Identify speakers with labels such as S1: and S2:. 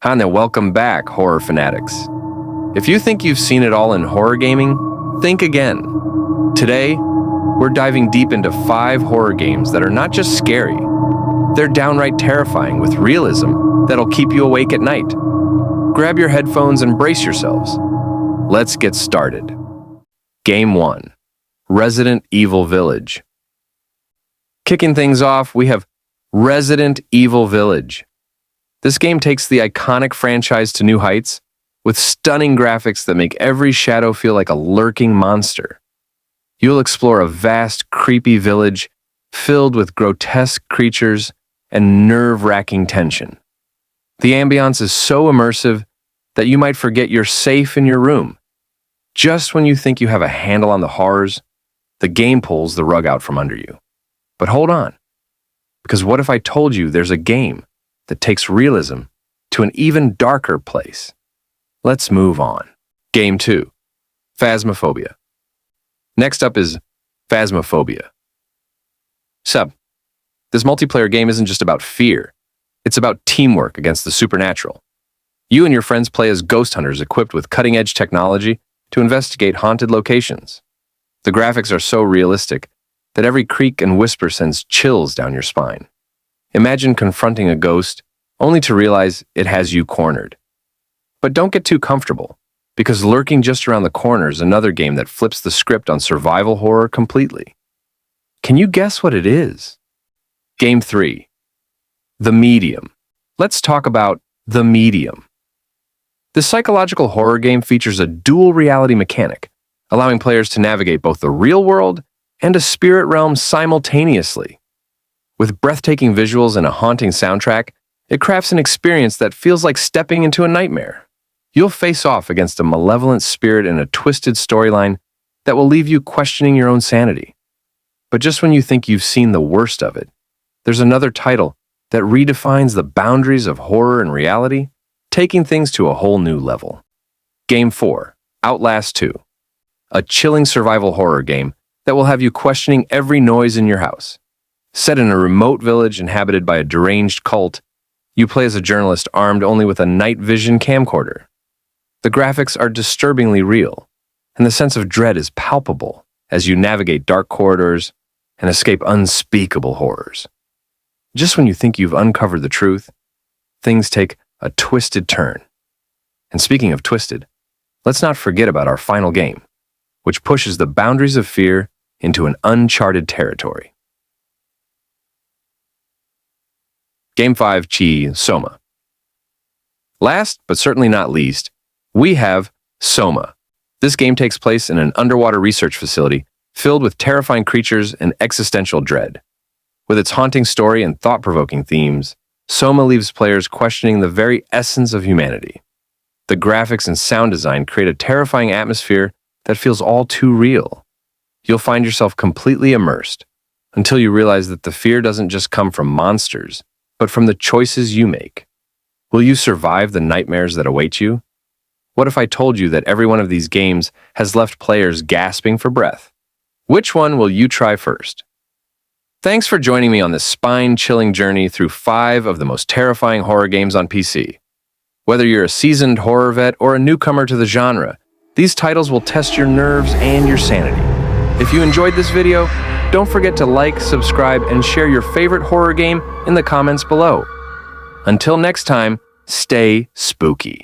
S1: Hi there, welcome back, horror fanatics. If you think you've seen it all in horror gaming, think again. Today, we're diving deep into 5 horror games that are not just scary, they're downright terrifying with realism that'll keep you awake at night. Grab your headphones and brace yourselves. Let's get started. Game 1, Resident Evil Village. Kicking things off, we have Resident Evil Village. This game takes the iconic franchise to new heights with stunning graphics that make every shadow feel like a lurking monster. You'll explore a vast, creepy village filled with grotesque creatures and nerve-wracking tension. The ambiance is so immersive that you might forget you're safe in your room. Just when you think you have a handle on the horrors, the game pulls the rug out from under you. But hold on, because what if I told you there's a game that takes realism to an even darker place? Let's move on. Game 2, Phasmophobia. Next up is Phasmophobia. This multiplayer game isn't just about fear. It's about teamwork against the supernatural. You and your friends play as ghost hunters equipped with cutting-edge technology to investigate haunted locations. The graphics are so realistic that every creak and whisper sends chills down your spine. Imagine confronting a ghost only to realize it has you cornered. But don't get too comfortable, because lurking just around the corner is another game that flips the script on survival horror completely. Can you guess what it is? Game 3, The Medium. Let's talk about The Medium. This psychological horror game features a dual reality mechanic, allowing players to navigate both the real world and a spirit realm simultaneously. With breathtaking visuals and a haunting soundtrack, it crafts an experience that feels like stepping into a nightmare. You'll face off against a malevolent spirit in a twisted storyline that will leave you questioning your own sanity. But just when you think you've seen the worst of it, there's another title that redefines the boundaries of horror and reality, taking things to a whole new level. Game 4, Outlast II. A chilling survival horror game that will have you questioning every noise in your house. Set in a remote village inhabited by a deranged cult, you play as a journalist armed only with a night vision camcorder. The graphics are disturbingly real, and the sense of dread is palpable as you navigate dark corridors and escape unspeakable horrors. Just when you think you've uncovered the truth, things take a twisted turn. And speaking of twisted, let's not forget about our final game, which pushes the boundaries of fear into an uncharted territory. Game 5, SOMA. Last, but certainly not least, we have SOMA. This game takes place in an underwater research facility filled with terrifying creatures and existential dread. With its haunting story and thought-provoking themes, SOMA leaves players questioning the very essence of humanity. The graphics and sound design create a terrifying atmosphere that feels all too real. You'll find yourself completely immersed until you realize that the fear doesn't just come from monsters, but from the choices you make. Will you survive the nightmares that await you? What if I told you that every one of these games has left players gasping for breath? Which one will you try first? Thanks for joining me on this spine-chilling journey through 5 of the most terrifying horror games on PC. Whether you're a seasoned horror vet or a newcomer to the genre, these titles will test your nerves and your sanity. If you enjoyed this video, don't forget to like, subscribe, and share your favorite horror game in the comments below. Until next time, stay spooky.